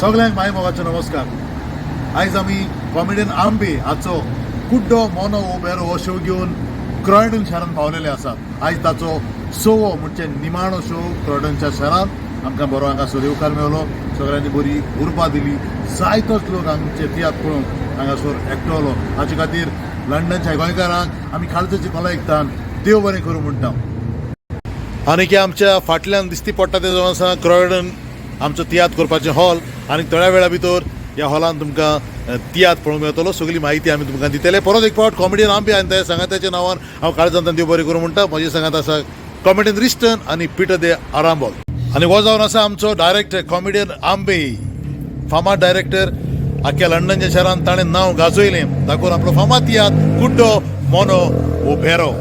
सगळ्यांक माय मोगाचो नमस्कार. आयज आमी कॉमेडियन आंबे हाचो कुड्डो मोनो वो बेरो हो शो घेवन क्रॉयडन शारांत पावलेले आसात. आयज ताचो 6वो म्हणजे निमाणो शो क्रॉयडनच्या शारांत आमकां बरो हांगासर येवकार मेळलो. सगळ्यांनी बरी उर्बा दिली. जायतोच लोक आमचे तियात्र पळोवंक हांगासर एकटवलो. हाचे खातीर लंडनच्या गोंयकारांक आमी खालच्याची भलायकतान देव बरें करूं म्हणटा. आनी की आमच्या फाटल्यान दिसती पडटा तेजो आसा क्रॉयडन आमचो तियात्र करपाचें हॉल. आनी थोड्या वेळा भितर ह्या हॉलान तुमकां तियात्र पळोवंक मेळटलो. सगळी म्हायती आमी तुमकां दितले. परत एक फावट कॉमेडियन आंबे आनी त्या सांगात्याच्या नांवान हांव काळजांतल्यान देव बरें करूं म्हणटा. म्हजे सांगात आसा कॉमेडियन रिस्टन आनी पिटर दे आरांबोल. आनी हो जावन आसा आमचो डायरेक्टर कॉमेडियन आंबे, फामाद डायरेक्टर. आख्या लंडनच्या शारांत ताणें नांव गाजयलें. ताकून आपलो फामाद तियात्र कुड्डो मोनो वो बेरो.